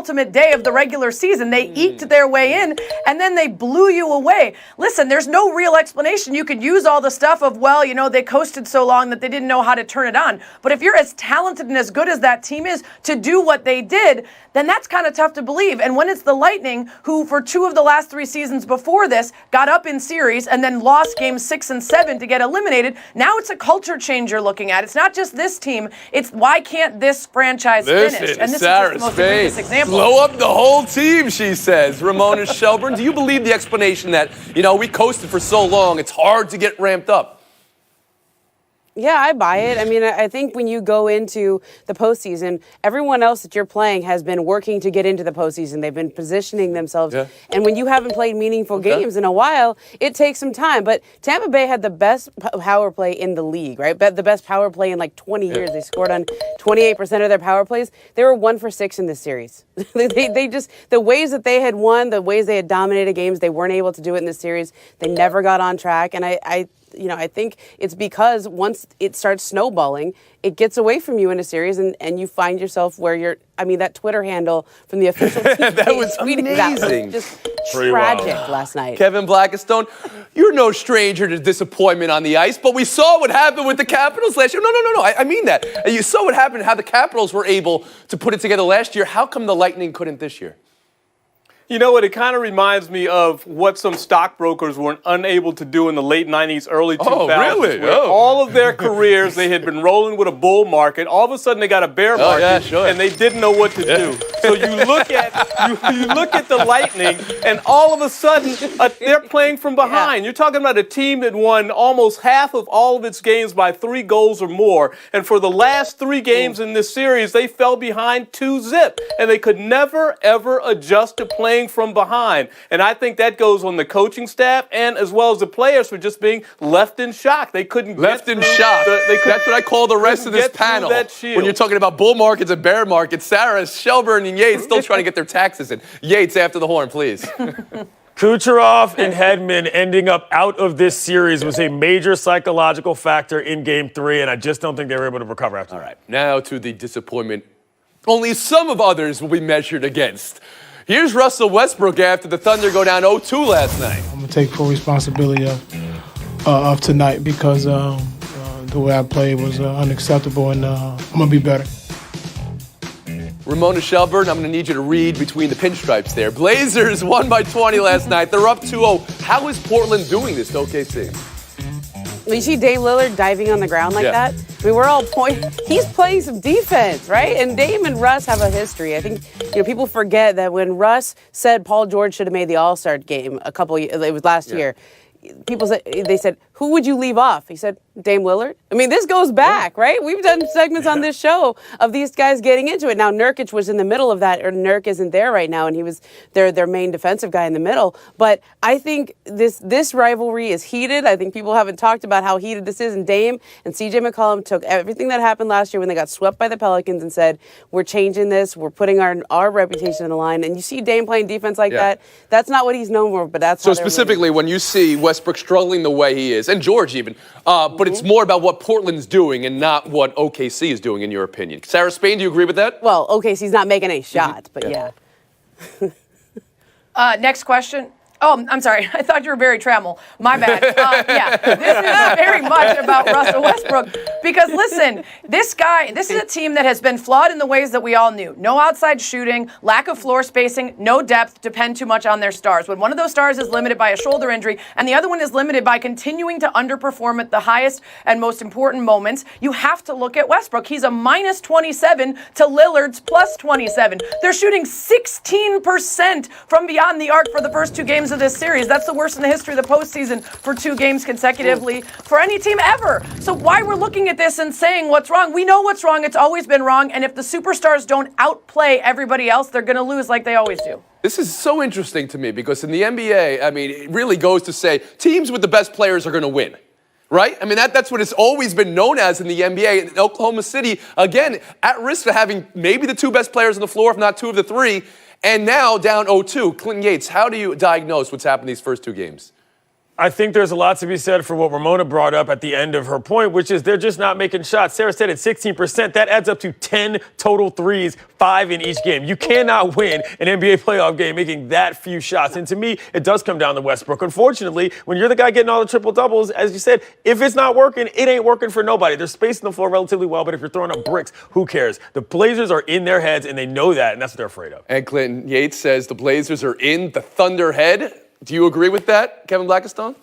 penultimate day of the regular season. They eked their way in, and then they blew you away. Listen, there's no real explanation. You could use all the stuff of, well, they coasted so long that they didn't know how to turn it on. But if you're as talented and as good as that team is to do what they did, then that's kind of tough to believe. And when it's the Lightning, who for 2 of the last 3 seasons before this got up in series and then lost games 6 and 7 to get eliminated, now it's a culture change you're looking at. It's not just this team. It's why can't this franchise finish? And this Sarah is just the most egregious example. Blow up the whole team, she says. Ramona Shelburne, do you believe the explanation that, we coasted for so long, it's hard to get ramped up? Yeah, I buy it. I mean, I think when you go into the postseason, everyone else that you're playing has been working to get into the postseason. They've been positioning themselves. Yeah. And when you haven't played meaningful games in a while, it takes some time. But Tampa Bay had the best power play in the league, right? The best power play in like 20 years. They scored on 28% of their power plays. They were 1 for 6 in this series. they just, the ways that they had won, the ways they had dominated games, they weren't able to do it in this series. They never got on track. And I think it's because once it starts snowballing, it gets away from you in a series, and you find yourself where that Twitter handle from the official team that was amazing. That was just tragic last night. Kevin Blackistone, you're no stranger to disappointment on the ice, but we saw what happened with the Capitals last year. No, I mean that. You saw what happened, how the Capitals were able to put it together last year. How come the Lightning couldn't this year? You know what? It kind of reminds me of what some stockbrokers were unable to do in the late 90s, early 2000s. Oh, really? Where all of their careers, they had been rolling with a bull market. All of a sudden, they got a bear market, and they didn't know what to do. So you look at the Lightning, and all of a sudden, they're playing from behind. You're talking about a team that won almost half of all of its games by 3 goals or more. And for the last 3 games in this series, they fell behind 2-0, and they could never, ever adjust to playing from behind. And I think that goes on the coaching staff and as well as the players for just being left in shock. They couldn't left in shock. That's what I call the rest of this panel. When you're talking about bull markets and bear markets, Sarah, Shelburne, and Yates still trying to get their taxes in. Yates, after the horn, please. Kucherov and Hedman ending up out of this series was a major psychological factor in Game 3, and I just don't think they were able to recover after that. All right, now to the disappointment only some of others will be measured against. Here's Russell Westbrook after the Thunder go down 0-2 last night. I'm going to take full responsibility of tonight because the way I played was unacceptable, and I'm going to be better. Ramona Shelburne, I'm going to need you to read between the pinstripes there. Blazers won by 20 last night. They're up 2-0. How is Portland doing this to OKC? You see Dame Lillard diving on the ground like that? I mean, we're all he's playing some defense, right? And Dame and Russ have a history. I think people forget that when Russ said Paul George should have made the All-Star game it was last year. They said, who would you leave off? He said, Dame Lillard. I mean, this goes back, right? We've done segments on this show of these guys getting into it. Now, Nurkic was in the middle of that, or Nurk isn't there right now, and he was their main defensive guy in the middle. But I think this rivalry is heated. I think people haven't talked about how heated this is. And Dame and CJ McCollum took everything that happened last year when they got swept by the Pelicans and said, we're changing this. We're putting our reputation on the line. And you see Dame playing defense like that. That's not what he's known for, but that's so specifically when you see Westbrook struggling the way he is, and George even, but it's more about what Portland's doing and not what OKC is doing, in your opinion. Sarah Spain, do you agree with that? Well, OKC's not making any shots, but yeah. Next question. Oh, I'm sorry. I thought you were Barry Trammell. My bad. This is very much about Russell Westbrook because, listen, this is a team that has been flawed in the ways that we all knew. No outside shooting, lack of floor spacing, no depth, depend too much on their stars. When one of those stars is limited by a shoulder injury and the other one is limited by continuing to underperform at the highest and most important moments, you have to look at Westbrook. He's a minus 27 to Lillard's plus 27. They're shooting 16% from beyond the arc for the first 2 games of this series. That's the worst in the history of the postseason for 2 games consecutively for any team ever. So why we're looking at this and saying what's wrong? We know what's wrong. It's always been wrong. And if the superstars don't outplay everybody else, they're going to lose like they always do. This is so interesting to me because in the NBA, I mean, it really goes to say teams with the best players are going to win. Right? I mean, that's what it's always been known as in the NBA. In Oklahoma City, again, at risk of having maybe the 2 best players on the floor, if not 2 of the 3. And now down 0-2. Clinton Yates, how do you diagnose what's happened these first 2 games? I think there's a lot to be said for what Ramona brought up at the end of her point, which is they're just not making shots. Sarah said it's 16%. That adds up to 10 total threes, 5 in each game. You cannot win an NBA playoff game making that few shots. And to me, it does come down to Westbrook. Unfortunately, when you're the guy getting all the triple-doubles, as you said, if it's not working, it ain't working for nobody. They're spacing the floor relatively well, but if you're throwing up bricks, who cares? The Blazers are in their heads, and they know that, and that's what they're afraid of. And Clinton Yates says the Blazers are in the Thunderhead. Do you agree with that, Kevin Blackistone?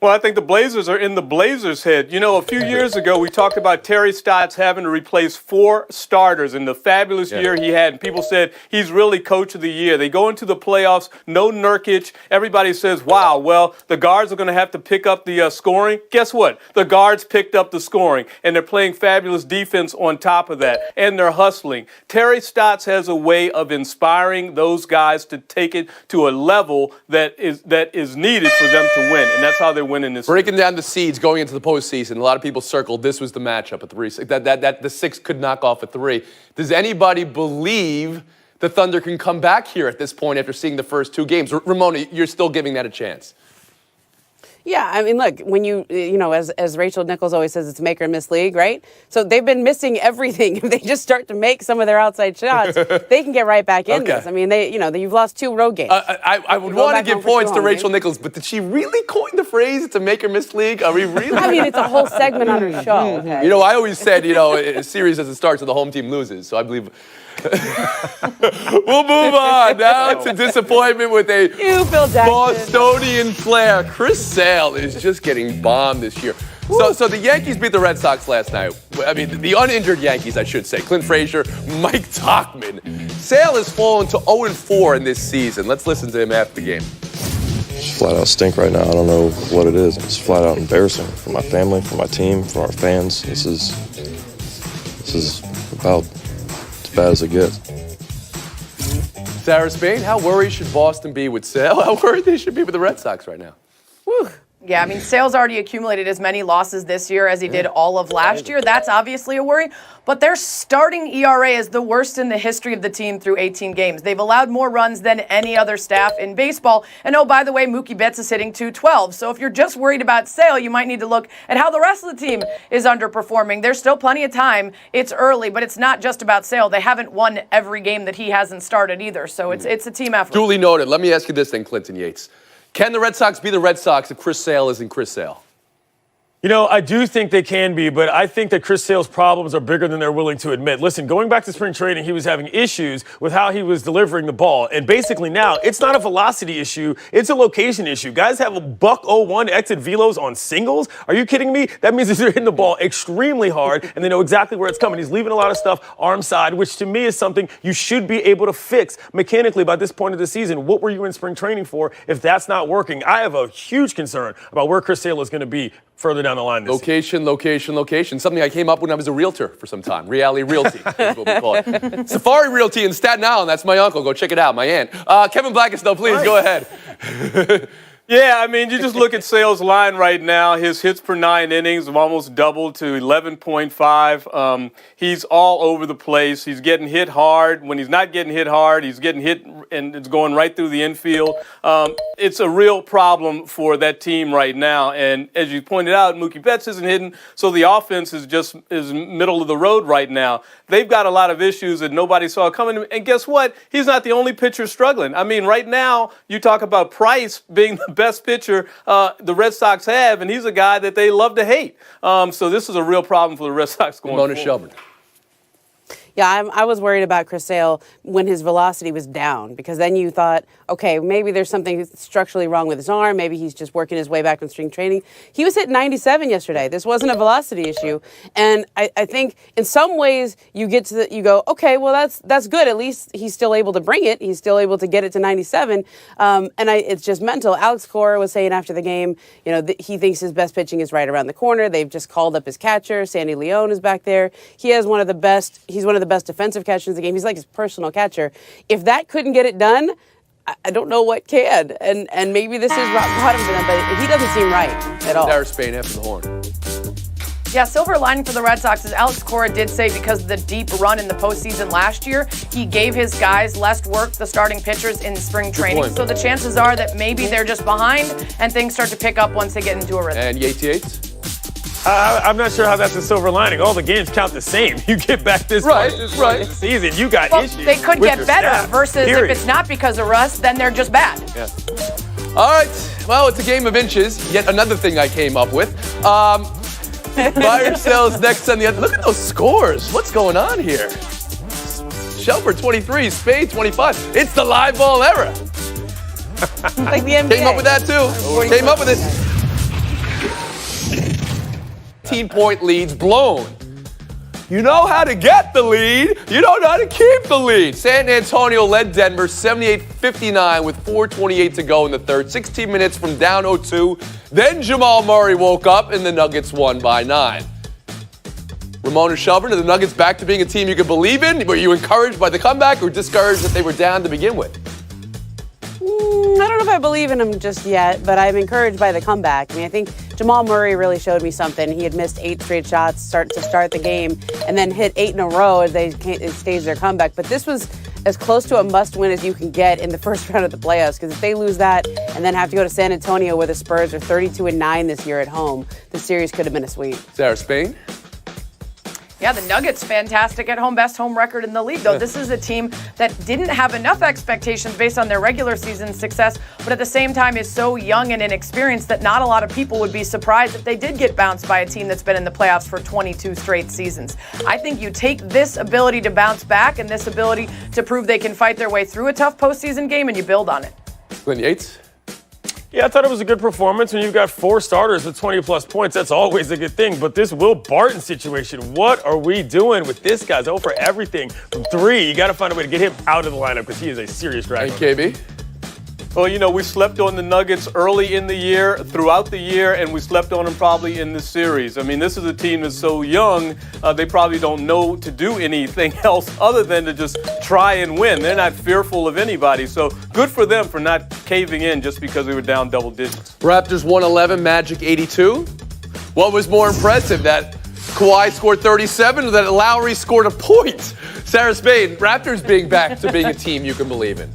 Well, I think the Blazers are in the Blazers' head. You know, a few years ago, we talked about Terry Stotts having to replace 4 starters in the fabulous year he had. And people said he's really coach of the year. They go into the playoffs, no Nurkic. Everybody says, wow, well, the guards are going to have to pick up the scoring. Guess what? The guards picked up the scoring, and they're playing fabulous defense on top of that, and they're hustling. Terry Stotts has a way of inspiring those guys to take it to a level that is needed for them to win, and that's how they're winning this. Breaking down the seeds going into the postseason, a lot of people circled this was the matchup at 3. That the 6 could knock off a 3. Does anybody believe the Thunder can come back here at this point after seeing the first 2 games? Ramona, you're still giving that a chance. Yeah, I mean, look, when you know, as Rachel Nichols always says, it's make or miss league, right? So they've been missing everything. If they just start to make some of their outside shots, they can get right back in this. I mean, you've lost 2 road games. I would want to give points to Rachel Nichols, but did she really coin the phrase, it's a make or miss league? Are we really? I mean, it's a whole segment on her show. Okay? You know, I always said, a series as it starts, so the home team loses. So I believe. We'll move on now to disappointment with a Bostonian player. Chris Sale is just getting bombed this year. So the Yankees beat the Red Sox last night. I mean, the uninjured Yankees, I should say. Clint Frazier, Mike Tauchman. Sale has fallen to 0-4 in this season. Let's listen to him after the game. Just flat out stink right now. I don't know what it is. It's flat out embarrassing for my family, for my team, for our fans. This is about as bad as it gets. Sarah Spain, how worried should Boston be with Sale? How worried they should be with the Red Sox right now? Whew. Yeah, I mean, Sale's already accumulated as many losses this year as he did all of last year. That's obviously a worry. But their starting ERA is the worst in the history of the team through 18 games. They've allowed more runs than any other staff in baseball. And oh, by the way, Mookie Betts is hitting .212. So if you're just worried about Sale, you might need to look at how the rest of the team is underperforming. There's still plenty of time. It's early, but it's not just about Sale. They haven't won every game that he hasn't started either. So it's a team effort. Duly noted. Let me ask you this then, Clinton Yates. Can the Red Sox be the Red Sox if Chris Sale isn't Chris Sale? You know, I do think they can be, but I think that Chris Sale's problems are bigger than they're willing to admit. Listen, going back to spring training, he was having issues with how he was delivering the ball. And basically now, it's not a velocity issue, it's a location issue. Guys have a .01 exit velos on singles. Are you kidding me? That means that they're hitting the ball extremely hard, and they know exactly where it's coming. He's leaving a lot of stuff arm side, which to me is something you should be able to fix mechanically by this point of the season. What were you in spring training for if that's not working? I have a huge concern about where Chris Sale is going to be further down the line this season. Location. Something I came up when I was a realtor for some time. Reality Realty is what we call it. Safari Realty in Staten Island. That's my uncle. Go check it out. My aunt. Kevin Blackistone, please go ahead. Yeah, I mean, you just look at Sale's line right now. His hits per 9 innings have almost doubled to 11.5. He's all over the place. He's getting hit hard. When he's not getting hit hard, he's getting hit and it's going right through the infield. It's a real problem for that team right now. And as you pointed out, Mookie Betts isn't hitting, so the offense is middle of the road right now. They've got a lot of issues that nobody saw coming. And guess what? He's not the only pitcher struggling. I mean, right now, you talk about Price being the best pitcher the Red Sox have, and he's a guy that they love to hate. So this is a real problem for the Red Sox going forward. Mona Shelburne. Yeah, I was worried about Chris Sale when his velocity was down, because then you thought, okay, maybe there's something structurally wrong with his arm. Maybe he's just working his way back in spring training. He was hitting 97 yesterday. This wasn't a velocity issue. And I think in some ways you go, okay, well, that's good. At least he's still able to bring it. He's still able to get it to 97. It's just mental. Alex Cora was saying after the game, he thinks his best pitching is right around the corner. They've just called up his catcher. Sandy Leon is back there. He's one of the best defensive catchers in the game. He's like his personal catcher. If that couldn't get it done, I don't know what can. And maybe this is rock bottom for them, but he doesn't seem right at all. Sarah Spain after the horn. Yeah, silver lining for the Red Sox is Alex Cora did say because of the deep run in the postseason last year, he gave his guys less work, the starting pitchers, in spring training. So the chances are that maybe they're just behind and things start to pick up once they get into a rhythm. And Yates? I'm not sure how that's a silver lining. All the games count the same. You get back this far in the season, you got issues. They could with get your better staff, versus period. if it's not because of Russ, then they're just bad. Yeah. All right. Well, it's a game of inches. Yet another thing I came up with. Buy or sells next on the other. Look at those scores. What's going on here? Shelford 23, Spade 25. It's the live ball era. Like the NBA. Came up with that too. Came up with it. 18-point leads blown. You know how to get the lead. You don't know how to keep the lead. San Antonio led Denver 78-59 with 4:28 to go in the third. 16 minutes from down 0-2. Then Jamal Murray woke up and the Nuggets won by 9. Ramona Shelburne, are the Nuggets back to being a team you could believe in? Were you encouraged by the comeback or discouraged that they were down to begin with? I don't know if I believe in him just yet, but I'm encouraged by the comeback. I mean, I think Jamal Murray really showed me something. He had missed 8 straight shots to start the game and then hit 8 in a row as they staged their comeback. But this was as close to a must-win as you can get in the first round of the playoffs, because if they lose that and then have to go to San Antonio where the Spurs are 32-9 this year at home, the series could have been a sweep. Sarah, Spain? Yeah, the Nuggets, fantastic at home, best home record in the league, though. This is a team that didn't have enough expectations based on their regular season success, but at the same time is so young and inexperienced that not a lot of people would be surprised if they did get bounced by a team that's been in the playoffs for 22 straight seasons. I think you take this ability to bounce back and this ability to prove they can fight their way through a tough postseason game, and you build on it. Glenn Yates? Yeah, I thought it was a good performance. When you've got 4 starters with 20-plus points, that's always a good thing. But this Will Barton situation, what are we doing with this guy? He's over everything from 3. You got to find a way to get him out of the lineup because he is a serious drag. And KB? Well, you know, we slept on the Nuggets early in the year, throughout the year, and we slept on them probably in this series. I mean, this is a team that's so young, they probably don't know to do anything else other than to just try and win. They're not fearful of anybody. So good for them for not caving in just because they were down double digits. Raptors 111, Magic 82. What was more impressive, that Kawhi scored 37 or that Lowry scored a point? Sarah Spain, Raptors being back to being a team you can believe in.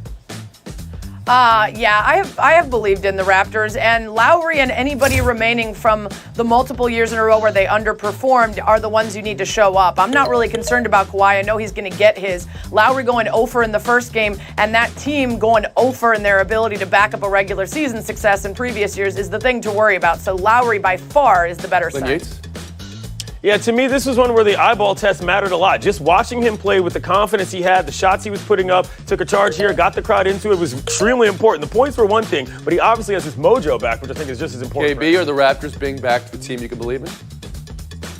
Yeah, I have believed in the Raptors, and Lowry and anybody remaining from the multiple years in a row where they underperformed are the ones you need to show up. I'm not really concerned about Kawhi. I know he's going to get his. Lowry going 0 in the first game, and that team going 0 in their ability to back up a regular season success in previous years is the thing to worry about. So Lowry by far is the better side. Yeah, to me, this was one where the eyeball test mattered a lot. Just watching him play with the confidence he had, the shots he was putting up, took a charge here, got the crowd into it, was extremely important. The points were one thing, but he obviously has his mojo back, which I think is just as important. KB, are the Raptors being back to the team you can believe in?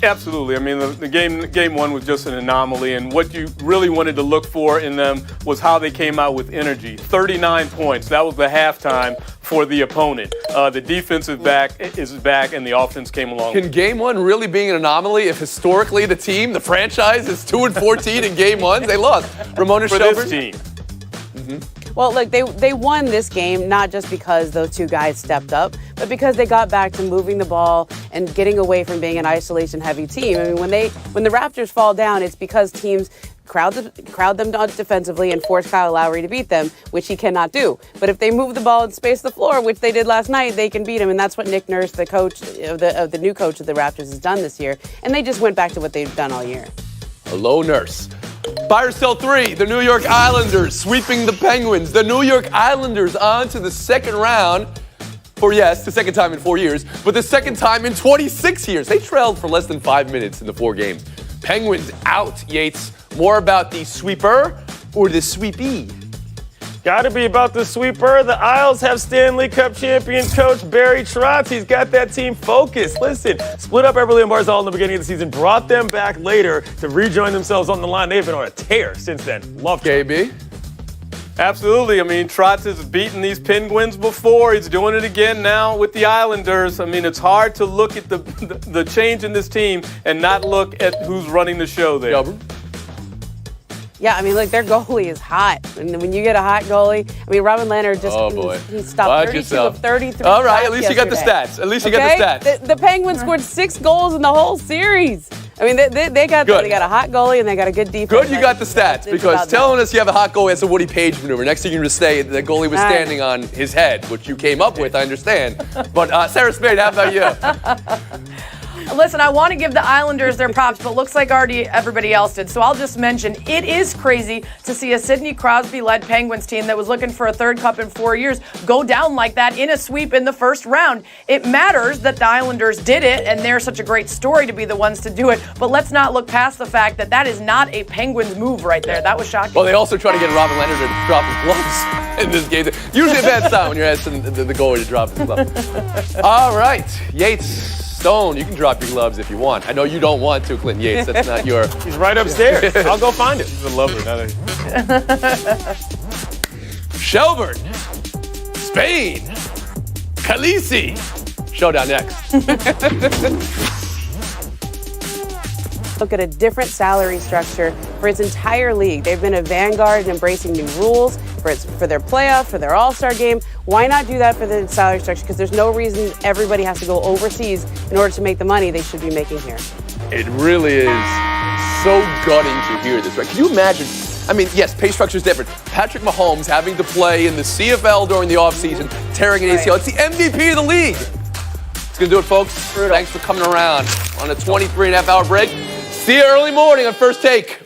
Absolutely. I mean, the game one was just an anomaly, and what you really wanted to look for in them was how they came out with energy. 39 points. That was the halftime for the opponent. The defense is back, and the offense came along. Can game one really be an anomaly if historically the team, the franchise, is 2-14 in game ones? They lost. Ramona for Shelburne? this team. Well, look, they won this game not just because those two guys stepped up, but because they got back to moving the ball and getting away from being an isolation-heavy team. I mean, when the Raptors fall down, it's because teams crowd them defensively and force Kyle Lowry to beat them, which he cannot do. But if they move the ball and space the floor, which they did last night, they can beat him, and that's what Nick Nurse, the coach of the new coach of the Raptors, has done this year. And they just went back to what they've done all year. Hello, Nurse. Buy or sell 3, the New York Islanders sweeping the Penguins. The New York Islanders on to the second round for, yes, the second time in 4 years, but the second time in 26 years. They trailed for less than 5 minutes in the 4 games. Penguins out, Yates. More about the sweeper or the sweepee? Got to be about the sweeper. The Isles have Stanley Cup champion coach Barry Trotz. He's got that team focused. Listen, split up Eberle and Barzal in the beginning of the season, brought them back later to rejoin themselves on the line. They've been on a tear since then. Love KB? Absolutely. I mean, Trotz has beaten these Penguins before. He's doing it again now with the Islanders. I mean, it's hard to look at the change in this team and not look at who's running the show there. Shelburne? Yeah, I mean, look, their goalie is hot. And when you get a hot goalie, I mean, Robin Leonard just he stopped Watch 32 yourself. of 33 All right, at shots least you got the yesterday. stats. At least you got the stats. The Penguins scored 6 goals in the whole series. I mean, they got a hot goalie and they got a good defense. Good, you got the stats, It's because about telling that. us you have a hot goalie, that's a Woody Page maneuver. Next thing you're going to say, the goalie was standing on his head, which you came up with, I understand. But Sarah Spade, how about you? Listen, I want to give the Islanders their props, but looks like already everybody else did. So I'll just mention, it is crazy to see a Sidney Crosby-led Penguins team that was looking for a third cup in 4 years go down like that in a sweep in the first round. It matters that the Islanders did it, and they're such a great story to be the ones to do it. But let's not look past the fact that that is not a Penguins move right there. That was shocking. Well, they also try to get Robin Leonard to drop his gloves in this game. Usually a bad sign when you're asking the goalie to drop his gloves. All right, Yates. Stone, you can drop your gloves if you want. I know you don't want to, Clinton Yates. That's not your... He's right upstairs. I'll go find him. He's a lover, not a... Shelburne, Spain, Khaleesi. Showdown next. Look at a different salary structure for its entire league. They've been a vanguard in embracing new rules for their playoff, for their All-Star game. Why not do that for the salary structure? Because there's no reason everybody has to go overseas in order to make the money they should be making here. It really is so gutting to hear this, right? Can you imagine? I mean, yes, pay structure is different. Patrick Mahomes having to play in the CFL during the offseason, tearing an ACL. It's the MVP of the league. It's going to do it, folks. Thanks for coming around on a 23.5-hour break. See you early morning on First Take.